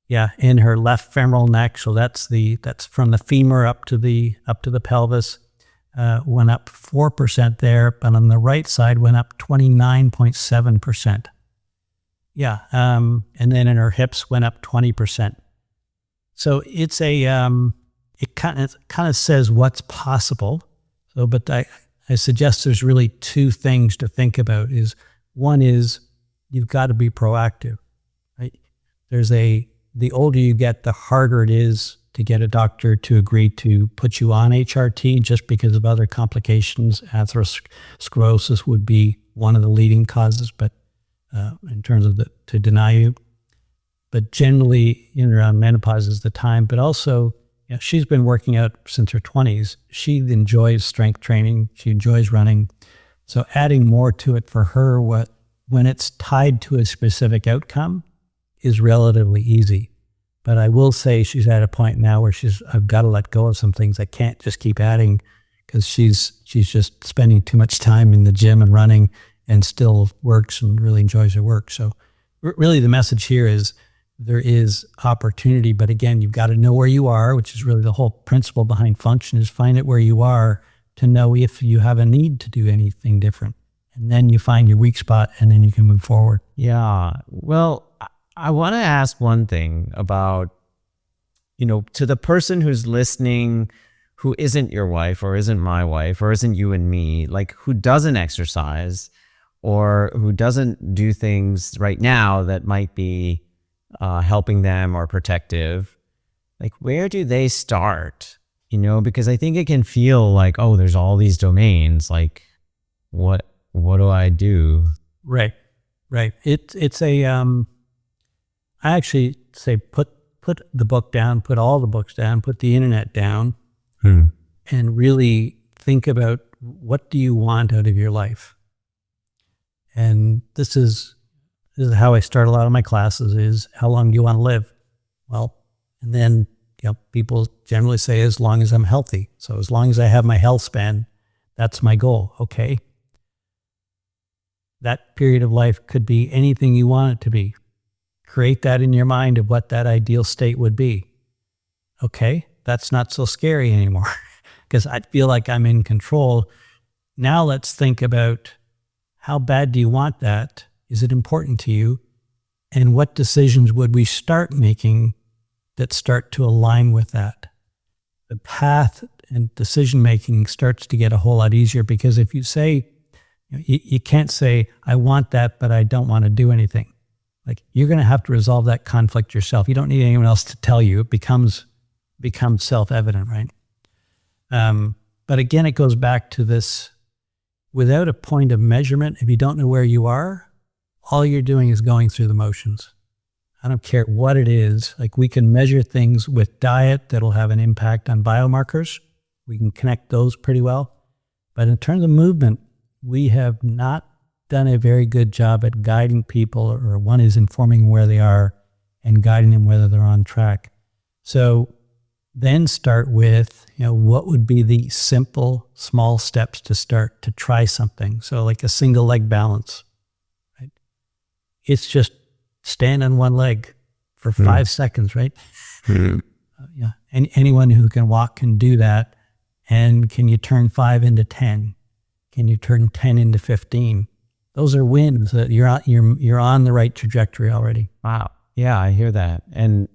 Yeah, in her left femoral neck, so that's from the femur up to the pelvis, went up 4% there, but on the right side went up 29.7%. Yeah, and then in her hips went up 20%. So it's it kind of says what's possible. So, but I suggest there's really two things to think about. One is you've got to be proactive, right? The older you get, the harder it is to get a doctor to agree to put you on HRT just because of other complications. Atherosclerosis would be one of the leading causes, but in terms of to deny you. But generally, around menopause is the time. But also, she's been working out since her 20s. She enjoys strength training. She enjoys running. So adding more to it for her, when it's tied to a specific outcome, is relatively easy. But I will say she's at a point now where I've got to let go of some things. I can't just keep adding, because she's just spending too much time in the gym and running, and still works and really enjoys her work. So really the message here is there is opportunity, but again, you've got to know where you are, which is really the whole principle behind function, is find it where you are to know if you have a need to do anything different. And then you find your weak spot, and then you can move forward. Yeah. Well, I want to ask one thing about, to the person who's listening, who isn't your wife or isn't my wife or isn't you and me, like who doesn't exercise or who doesn't do things right now that might be helping them or protective, like where do they start? Because I think it can feel like, oh, there's all these domains. Like, what do I do? Right. It's I actually say put the book down, put all the books down, put the internet down, and really think about, what do you want out of your life? And this is how I start a lot of my classes, is how long do you want to live? Well, and then people generally say, as long as I'm healthy. So as long as I have my health span, that's my goal. Okay. That period of life could be anything you want it to be. Create that in your mind of what that ideal state would be. Okay, that's not so scary anymore, because I feel like I'm in control. Now let's think about, how bad do you want that? Is it important to you? And what decisions would we start making that start to align with that? The path and decision making starts to get a whole lot easier, because if you say, you can't say, I want that, but I don't want to do anything. Like, you're going to have to resolve that conflict yourself. You don't need anyone else to tell you. It becomes self-evident, right? But again, it goes back to this, without a point of measurement, if you don't know where you are, all you're doing is going through the motions. I don't care what it is. Like, we can measure things with diet that'll have an impact on biomarkers. We can connect those pretty well. But in terms of movement, we have not done a very good job at guiding people, or one is informing where they are and guiding them whether they're on track. So then start with, what would be the simple, small steps to start to try something. So like a single leg balance, right? It's just stand on one leg for 5 seconds, right? Yeah. And anyone who can walk can do that. And can you turn 5 into 10? Can you turn 10 into 15? Those are wins that you're on the right trajectory already. Wow. Yeah, I hear that. And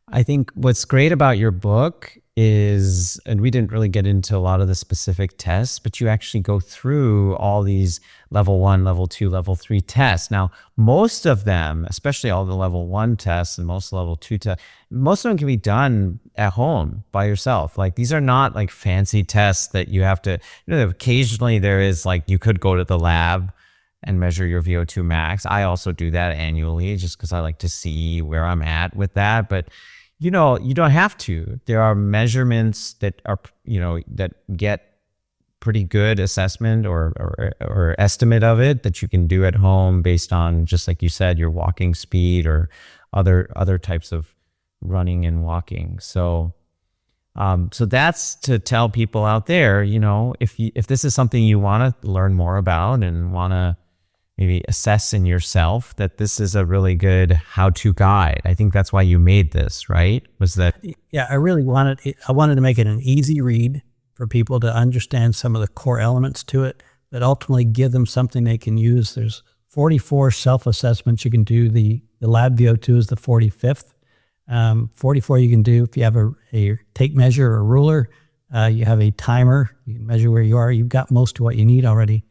I think what's great about your book is, and we didn't really get into a lot of the specific tests, but you actually go through all these level 1, level 2, level 3 tests. Now, most of them, especially all the level 1 tests and most level 2 tests, most of them can be done at home by yourself. Like, these are not like fancy tests that you have to, occasionally there is, like, you could go to the lab and measure your VO2 max. I also do that annually just because I like to see where I'm at with that. But you don't have to. There are measurements that are, that get pretty good assessment or estimate of it that you can do at home based on, just like you said, your walking speed or other types of running and walking. So that's to tell people out there, if this is something you want to learn more about and want to maybe assess in yourself, that this is a really good how-to guide. I think that's why you made this, right? Was that? Yeah, I wanted to make it an easy read for people to understand some of the core elements to it, that ultimately give them something they can use. There's 44 self-assessments you can do. The lab VO2 is the 45th. 44 you can do if you have a tape measure or a ruler. You have a timer. You can measure where you are. You've got most of what you need already.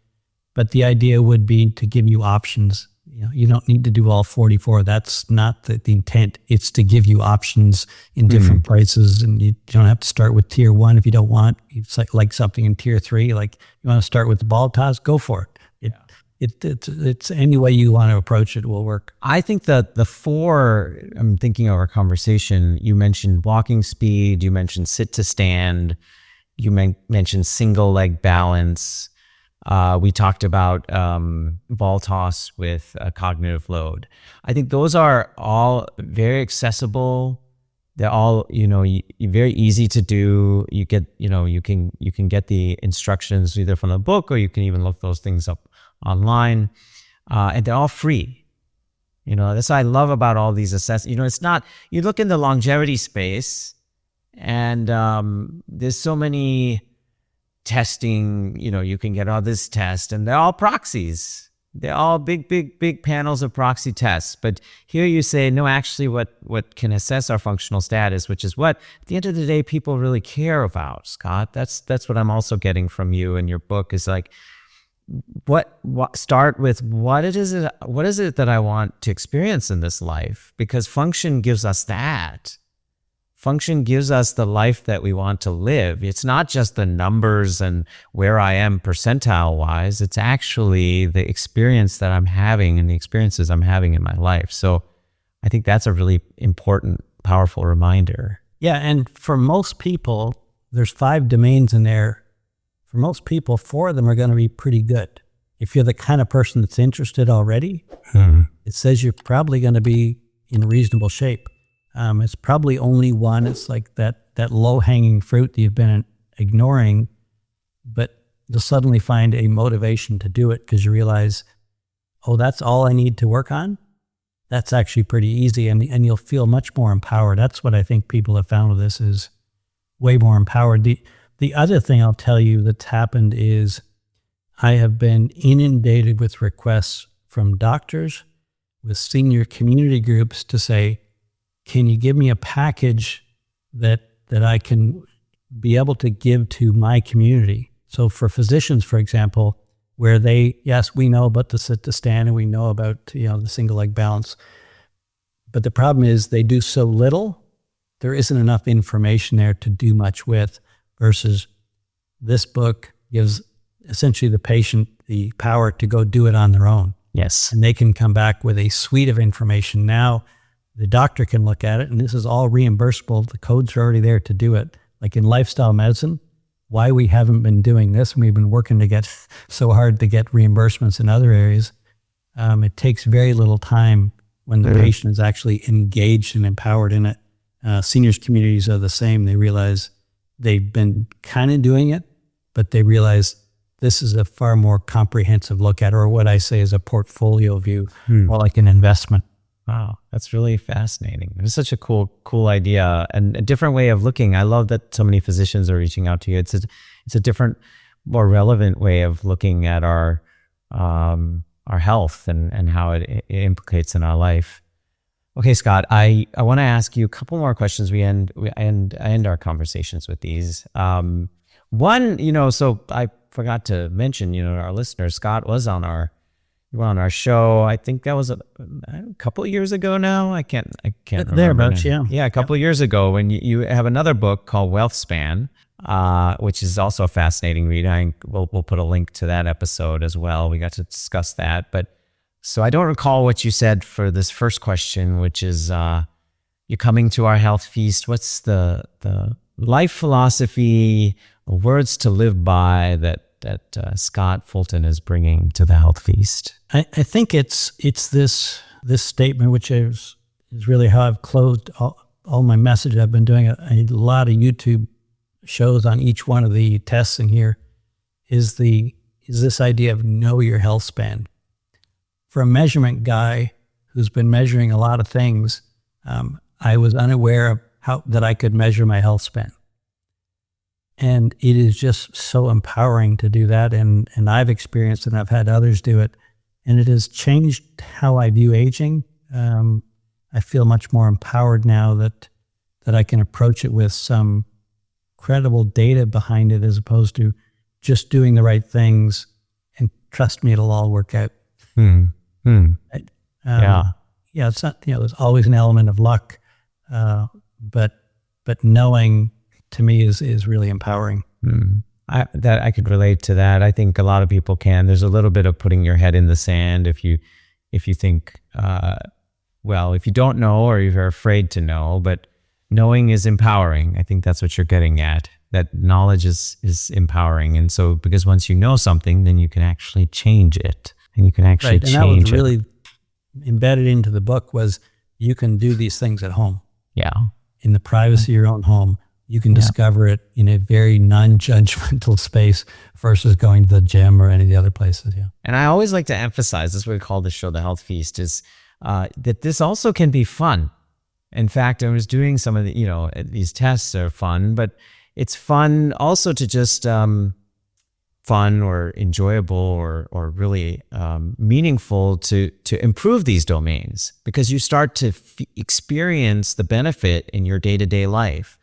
But the idea would be to give you options. You don't need to do all 44. That's not the intent. It's to give you options in different prices, and you don't have to start with tier 1 if you don't want. It's like something in tier 3. Like, you want to start with the ball toss, go for it. It's any way you want to approach it will work. I think that the 4, I'm thinking of our conversation, you mentioned walking speed, you mentioned sit to stand, you mentioned single leg balance. We talked about ball toss with cognitive load. I think those are all very accessible. They're all, very easy to do. You get, you can get the instructions either from the book, or you can even look those things up online, and they're all free. That's what I love about all these assessments. It's not, you look in the longevity space, and there's so many testing, you can get all this test, and they're all proxies. They're all big panels of proxy tests. But here you say, no, actually what can assess our functional status, which is what at the end of the day people really care about, Scott. That's what I'm also getting from you in your book, is like, what start with what is it that I want to experience in this life, because function gives us that. Function gives us the life that we want to live. It's not just the numbers and where I am percentile wise. It's actually the experience that I'm having and the experiences I'm having in my life. So I think that's a really important, powerful reminder. Yeah. And for most people, there's 5 domains in there. For most people, 4 of them are going to be pretty good. If you're the kind of person that's interested already, it says you're probably going to be in reasonable shape. It's probably only one. It's like that low-hanging fruit that you've been ignoring, but you'll suddenly find a motivation to do it because you realize, oh, that's all I need to work on? That's actually pretty easy, and you'll feel much more empowered. That's what I think people have found with this, is way more empowered. The other thing I'll tell you that's happened is I have been inundated with requests from doctors, with senior community groups to say, can you give me a package that I can be able to give to my community. So for physicians, for example, where yes, we know about the sit to stand and we know about, the single leg balance, but the problem is they do so little, there isn't enough information there to do much with, versus this book gives essentially the patient the power to go do it on their own. Yes. And they can come back with a suite of information. Now the doctor can look at it, and this is all reimbursable. The codes are already there to do it. Like in lifestyle medicine, why we haven't been doing this, and we've been working to get so hard to get reimbursements in other areas. It takes very little time when the patient is actually engaged and empowered in it. Seniors communities are the same. They realize they've been kind of doing it, but they realize this is a far more comprehensive look at, or what I say is a portfolio view, more like an investment. Wow, that's really fascinating. It's such a cool idea and a different way of looking. I love that so many physicians are reaching out to you. It's a different, more relevant way of looking at our health and how it implicates in our life. Okay, Scott, I want to ask you a couple more questions. I end our conversations with these. One, so I forgot to mention, our listeners, Scott was on our show. I think that was a couple of years ago now. I can't remember. Thereabouts, yeah. Yeah, a couple of years ago, when you have another book called Wealth Span, which is also a fascinating read. We'll put a link to that episode as well. We got to discuss that. But so I don't recall what you said for this first question, which is you're coming to our health feast. What's the life philosophy, words to live by that Scott Fulton is bringing to the health feast? I think it's this statement, which is really how I've closed all my message. I've been doing a lot of YouTube shows on each one of the tests in here. Is this idea of know your health span? For a measurement guy who's been measuring a lot of things, I was unaware of that I could measure my health span. And it is just so empowering to do that. And I've experienced it, and I've had others do it. And it has changed how I view aging. I feel much more empowered now that I can approach it with some credible data behind it, as opposed to just doing the right things and trust me, it'll all work out. Yeah, it's not, there's always an element of luck, but knowing, to me, is really empowering. I could relate to that. I think a lot of people can. There's a little bit of putting your head in the sand if you think, if you don't know or you're afraid to know, but knowing is empowering. I think that's what you're getting at. That knowledge is empowering, and so because once you know something, then you can actually change it, and you can actually change it. And that was really embedded into the book, was you can do these things at home. Yeah, in the privacy of your own home. You can discover it in a very non-judgmental space versus going to the gym or any of the other places. Yeah. And I always like to emphasize, this is what we call the show, The Health Feast, is that this also can be fun. In fact, I was doing some of the, these tests are fun, but it's fun also to just fun or enjoyable or really meaningful to improve these domains, because you start to experience the benefit in your day-to-day life.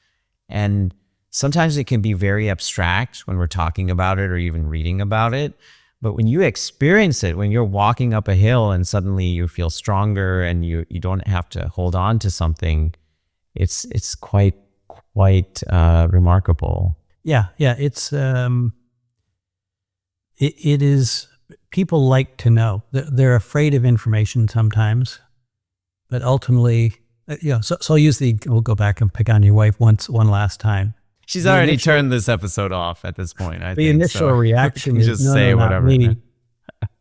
And sometimes it can be very abstract when we're talking about it or even reading about it. But when you experience it, when you're walking up a hill and suddenly you feel stronger and you don't have to hold on to something, it's quite remarkable. Yeah. It's it is. People like to know. They're afraid of information sometimes, but ultimately. So I'll use we'll go back and pick on your wife one last time. She's already turned this episode off at this point, I think. The initial reaction is, just no, say not whatever. Me.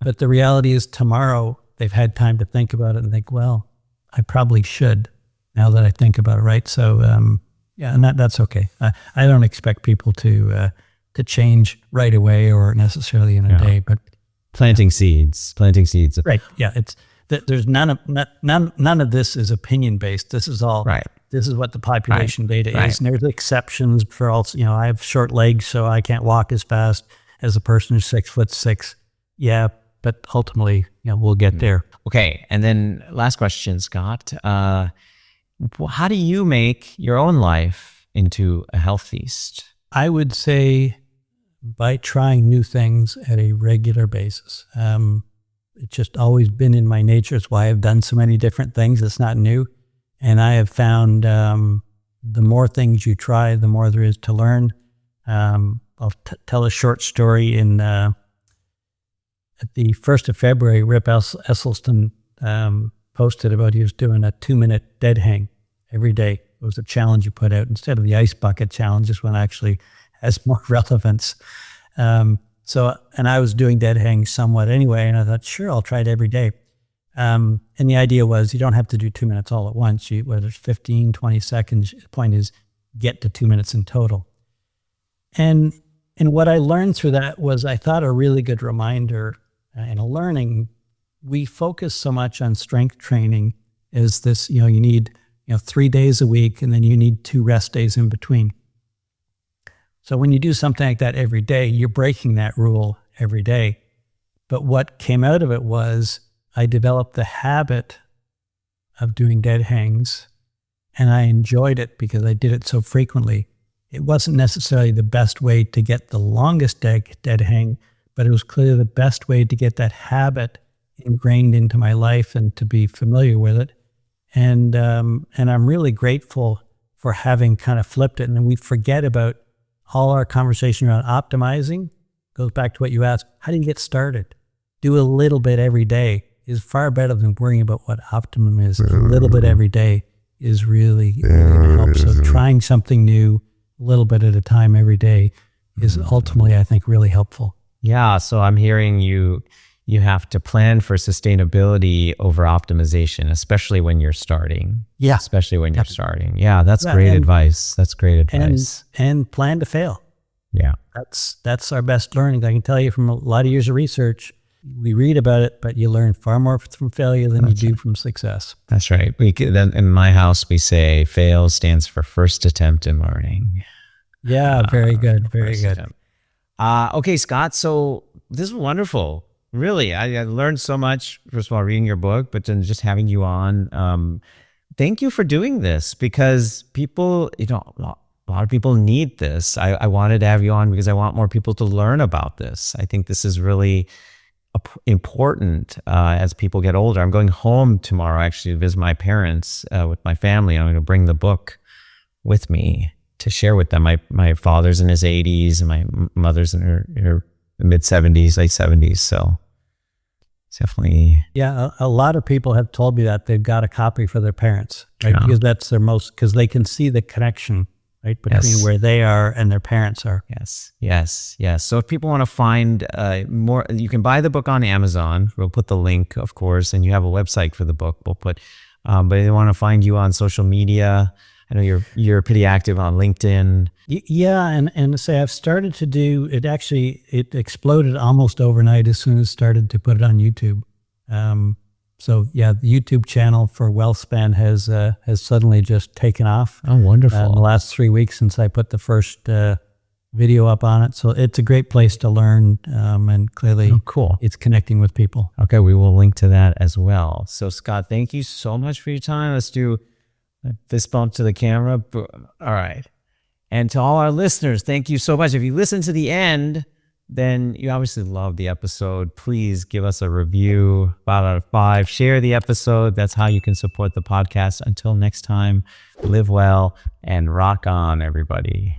But the reality is, tomorrow they've had time to think about it and think, well, I probably should, now that I think about it, right? So, and that's okay. I don't expect people to change right away or necessarily in a day, but planting seeds. Right. Yeah. There's none of this is opinion based. This is all right. This is what the population data is, and there's exceptions for all. I have short legs, so I can't walk as fast as a person who's 6'6". Yeah, but ultimately, we'll get there. Okay, and then last question, Scott. How do you make your own life into a health feast? I would say by trying new things at a regular basis. It's just always been in my nature. It's why I've done so many different things. It's not new. And I have found the more things you try, the more there is to learn. I'll tell a short story. At the 1st of February, Rip Esselstyn posted about he was doing a 2-minute dead hang every day. It was a challenge you put out instead of the ice bucket challenge. This one actually has more relevance. And I was doing dead hangs somewhat anyway, and I thought, sure, I'll try it every day. And the idea was you don't have to do 2 minutes all at once. Whether it's 15, 20 seconds, the point is get to 2 minutes in total. And what I learned through that was, I thought, a really good reminder and a learning. We focus so much on strength training as this, you need 3 days a week, and then you need 2 rest days in between. So when you do something like that every day, you're breaking that rule every day. But what came out of it was I developed the habit of doing dead hangs, and I enjoyed it because I did it so frequently. It wasn't necessarily the best way to get the longest dead hang, but it was clearly the best way to get that habit ingrained into my life and to be familiar with it. And I'm really grateful for having kind of flipped it. And we forget about all our conversation around optimizing. Goes back to what you asked. How do you get started? Do a little bit every day is far better than worrying about what optimum is. A little bit every day is really going to help. So trying something new, a little bit at a time every day, is ultimately, I think, really helpful. Yeah. So I'm hearing you have to plan for sustainability over optimization, especially when you're starting. Yeah. Especially when you're starting. Yeah. That's great advice. That's great advice. And plan to fail. Yeah. That's our best learning. I can tell you from a lot of years of research, we read about it, but you learn far more from failure than you do from success. That's right. In my house, we say fail stands for first attempt in learning. Yeah. Very good. Very good. Okay, Scott. So this is wonderful. Really, I learned so much, first of all, reading your book, but then just having you on. Thank you for doing this, because people, a lot of people need this. I wanted to have you on because I want more people to learn about this. I think this is really important as people get older. I'm going home tomorrow, actually, to visit my parents with my family. I'm going to bring the book with me to share with them. My father's in his 80s and my mother's in her mid-70s, late 70s. So it's definitely... Yeah, a lot of people have told me that they've got a copy for their parents, right? Yeah. Because that's because they can see the connection, right, between where they are and their parents are. Yes. So if people want to find more, you can buy the book on Amazon. We'll put the link, of course, and you have a website for the book. We'll put, but if they want to find you on social media, I know you're pretty active on LinkedIn. Yeah, and say I've started to do it. Actually, it exploded almost overnight as soon as I started to put it on YouTube. So yeah, the YouTube channel for WealthSpan has suddenly just taken off. Oh, wonderful! In the last 3 weeks since I put the first video up on it, so it's a great place to learn. And clearly, cool. It's connecting with people. Okay, we will link to that as well. So Scott, thank you so much for your time. Let's do a fist bump to the camera. All right. And to all our listeners, thank you so much. If you listen to the end, then you obviously love the episode. Please give us a review, 5 out of 5. Share the episode. That's how you can support the podcast. Until next time, live well and rock on, everybody.